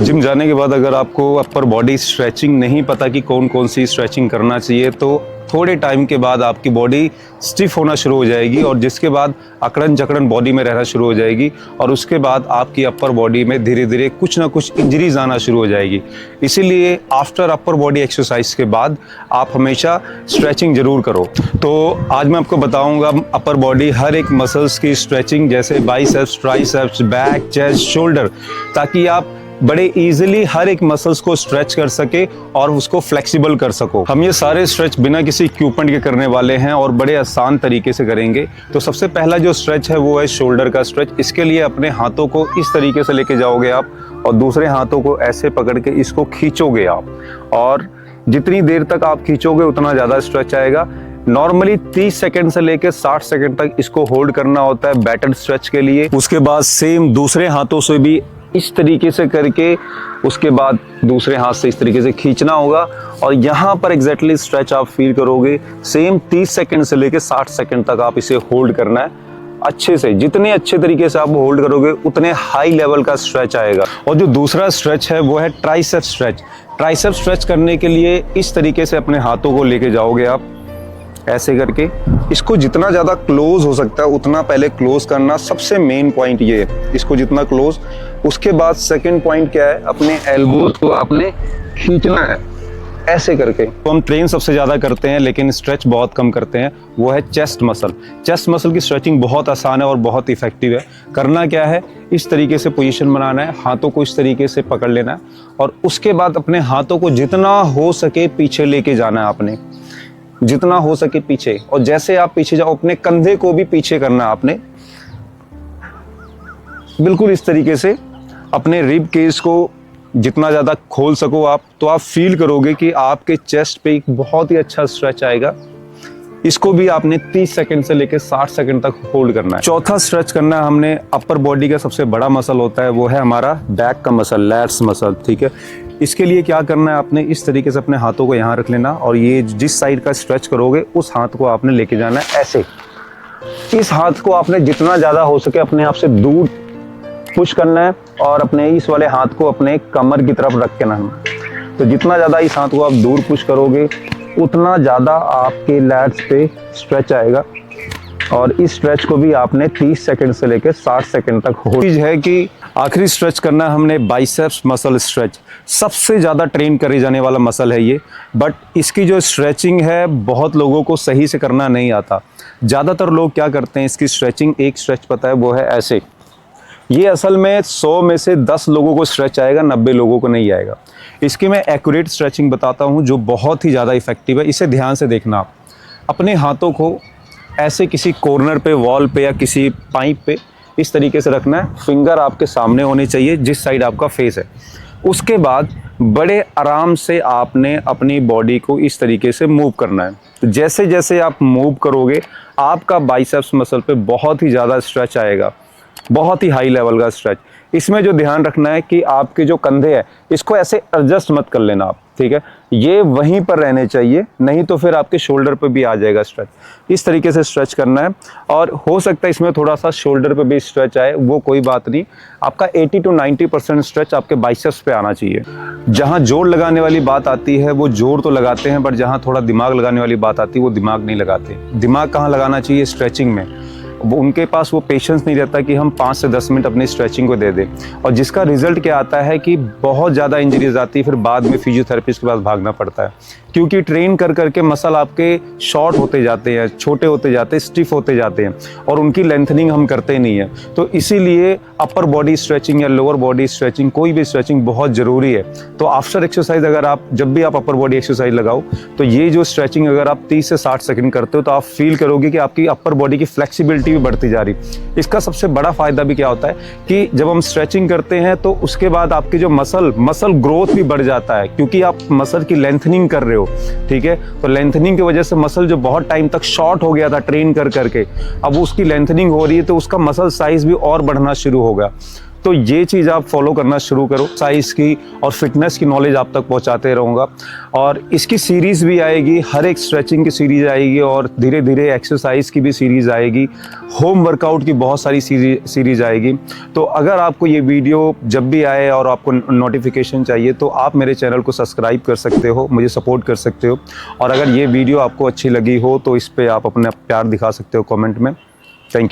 Gym जाने के बाद अगर आपको अपर बॉडी स्ट्रेचिंग नहीं पता कि कौन कौन सी स्ट्रेचिंग करना चाहिए, तो थोड़े टाइम के बाद आपकी बॉडी स्टिफ होना शुरू हो जाएगी और जिसके बाद अकड़न जकड़न बॉडी में रहना शुरू हो जाएगी और उसके बाद आपकी अपर बॉडी में धीरे धीरे कुछ ना कुछ इंजरीज आना शुरू हो जाएगी। इसीलिए आफ्टर अपर बॉडी एक्सरसाइज के बाद आप हमेशा स्ट्रेचिंग जरूर करो। तो आज मैं आपको बताऊंगा अपर बॉडी हर एक मसल्स की स्ट्रेचिंग, जैसे biceps, triceps, back, chest, shoulder, ताकि आप बड़े इजीली हर एक मसल्स को स्ट्रेच कर सके और उसको फ्लेक्सिबल कर सको। हम ये सारे स्ट्रेच बिना किसी इक्विपमेंट के करने वाले हैं और बड़े आसान तरीके से करेंगे। तो सबसे पहला जो स्ट्रेच है वो है शोल्डर का स्ट्रेच। इसके लिए अपने हाथों को इस तरीके से लेके जाओगे आप और दूसरे हाथों को ऐसे पकड़ के इसको खींचोगे आप, और जितनी देर तक आप खींचोगे उतना ज़्यादा स्ट्रेच आएगा। नॉर्मली 30 सेकंड से लेकर 60 सेकंड तक इसको होल्ड करना होता है बैटल स्ट्रेच के लिए। उसके बाद सेम दूसरे हाथों से भी इस तरीके से करके उसके बाद दूसरे हाथ से इस तरीके से खींचना होगा और यहाँ पर एग्जैक्टली स्ट्रेच आप फील करोगे। सेम 30 सेकंड से लेकर 60 सेकंड तक आप इसे होल्ड करना है अच्छे से। जितने अच्छे तरीके से आप होल्ड करोगे उतने हाई लेवल का स्ट्रेच आएगा। और जो दूसरा स्ट्रेच है वो है ट्राइसेप स्ट्रेच। ट्राइसेप स्ट्रेच करने के लिए इस तरीके से अपने हाथों को लेके जाओगे आप ऐसे करके। इसको जितना ज़्यादा क्लोज हो सकता है उतना पहले क्लोज करना, सबसे मेन पॉइंट ये है, इसको जितना क्लोज। उसके बाद सेकंड पॉइंट क्या है, अपने एल्बोज को आपने खींचना है ऐसे करके। तो हम ट्रेन सबसे ज़्यादा करते हैं लेकिन स्ट्रेच बहुत कम करते हैं, वो है चेस्ट मसल। चेस्ट मसल की स्ट्रेचिंग बहुत आसान है और बहुत इफेक्टिव है। करना क्या है, इस तरीके से पोजीशन बनाना है, हाथों को इस तरीके से पकड़ लेना है और उसके बाद अपने हाथों को जितना हो सके पीछे लेके जाना है आपने, जितना हो सके पीछे। और जैसे आप पीछे जाओ अपने कंधे को भी पीछे करना है आपने, बिल्कुल इस तरीके से अपने रिब केस को जितना ज़्यादा खोल सको आप, तो आप फील करोगे कि आपके चेस्ट पे एक बहुत ही अच्छा स्ट्रेच आएगा। इसको भी आपने 30 सेकंड से लेकर 60 सेकंड तक होल्ड करना है। चौथा स्ट्रेच करना है हमने, अपर बॉडी का सबसे बड़ा मसल होता है, वो है हमारा बैक का मसल, लैट्स मसल। ठीक है, इसके लिए क्या करना है, आपने इस तरीके से अपने हाथों को यहाँ रख लेना और ये जिस साइड का स्ट्रेच करोगे उस हाथ को आपने लेके जाना है ऐसे। इस हाथ को आपने जितना ज़्यादा हो सके अपने आप से दूर पुश करना है और अपने इस वाले हाथ को अपने कमर की तरफ रख के ना, तो जितना ज़्यादा इस हाथ को आप दूर पुश करोगे उतना ज़्यादा आपके लैट्स पे स्ट्रेच आएगा। और इस स्ट्रेच को भी आपने 30 सेकंड से लेकर 60 सेकंड तक हो। चीज़ है कि आखिरी स्ट्रेच करना हमने बाइसेप्स मसल स्ट्रेच। सबसे ज़्यादा ट्रेन करे जाने वाला मसल है ये, बट इसकी जो स्ट्रेचिंग है बहुत लोगों को सही से करना नहीं आता। ज़्यादातर लोग क्या करते हैं, इसकी स्ट्रेचिंग एक स्ट्रेच पता है, वो है ऐसे। ये असल में 100 में से 10 लोगों को स्ट्रेच आएगा, 90 लोगों को नहीं आएगा। इसकी मैं एक्यूरेट स्ट्रेचिंग बताता हूँ जो बहुत ही ज़्यादा इफेक्टिव है। इसे ध्यान से देखना आप। अपने हाथों को ऐसे किसी कॉर्नर पे, वॉल पे या किसी पाइप पे इस तरीके से रखना है। फिंगर आपके सामने होने चाहिए जिस साइड आपका फेस है। उसके बाद बड़े आराम से आपने अपनी बॉडी को इस तरीके से मूव करना है। तो जैसे जैसे आप मूव करोगे आपका बाइसेप्स मसल पे बहुत ही ज़्यादा स्ट्रेच आएगा, बहुत ही हाई लेवल का स्ट्रेच। इसमें जो ध्यान रखना है कि आपके जो कंधे हैं इसको ऐसे एडजस्ट मत कर लेना आप, ठीक है, ये वहीं पर रहने चाहिए, नहीं तो फिर आपके शोल्डर पे भी आ जाएगा स्ट्रेच। इस तरीके से स्ट्रेच करना है और हो सकता है इसमें थोड़ा सा शोल्डर पे भी स्ट्रेच आए, वो कोई बात नहीं। आपका 80 to 90% स्ट्रेच आपके बाइसेप्स पे आना चाहिए। जहाँ जोर लगाने वाली बात आती है वो जोर तो लगाते हैं, बट जहाँ थोड़ा दिमाग लगाने वाली बात आती है वो दिमाग नहीं लगाते। दिमाग कहाँ लगाना चाहिए, स्ट्रेचिंग में। वो उनके पास वो पेशेंस नहीं रहता कि हम 5 से 10 मिनट अपनी स्ट्रेचिंग को दे दें, और जिसका रिजल्ट क्या आता है कि बहुत ज़्यादा इंजरीज आती है, फिर बाद में फिजियोथेरेपिस्ट के पास भागना पड़ता है, क्योंकि ट्रेन कर करके मसल आपके शॉर्ट होते जाते हैं, छोटे होते जाते हैं, स्टिफ होते जाते हैं और उनकी लेंथनिंग हम करते नहीं है। तो इसीलिए अपर बॉडी स्ट्रेचिंग या लोअर बॉडी स्ट्रेचिंग, कोई भी स्ट्रेचिंग बहुत ज़रूरी है। तो आफ्टर एक्सरसाइज अगर आप जब भी आप अपर बॉडी एक्सरसाइज लगाओ तो ये जो स्ट्रेचिंग अगर आप 30 से 60 सेकंड करते हो तो आप फील करोगे कि आपकी अपर बॉडी की फ्लेक्सिबिलिटी भी बढ़ती जा रही। इसका सबसे बड़ा फायदा भी क्या होता है कि जब हम स्ट्रेचिंग करते हैं तो उसके बाद आपकी जो मसल ग्रोथ भी बढ़ जाता है, क्योंकि आप मसल की लेंथनिंग कर रहे हो, ठीक है। तो लेंथनिंग की वजह से मसल जो बहुत टाइम तक शॉर्ट हो गया था ट्रेन कर करके, अब उसकी लेंथनिंग हो रही है तो उसका मसल साइज भी और बढ़ना शुरू होगा। तो ये चीज़ आप फॉलो करना शुरू करो। साइज की और फिटनेस की नॉलेज आप तक पहुंचाते रहूँगा, और इसकी सीरीज़ भी आएगी, हर एक स्ट्रेचिंग की सीरीज़ आएगी और धीरे धीरे एक्सरसाइज की भी सीरीज़ आएगी, होम वर्कआउट की बहुत सारी सीरीज़ आएगी। तो अगर आपको ये वीडियो जब भी आए और आपको नोटिफिकेशन चाहिए तो आप मेरे चैनल को सब्सक्राइब कर सकते हो, मुझे सपोर्ट कर सकते हो। और अगर ये वीडियो आपको अच्छी लगी हो तो इस पर आप अपना प्यार दिखा सकते हो कमेंट में। Thank you.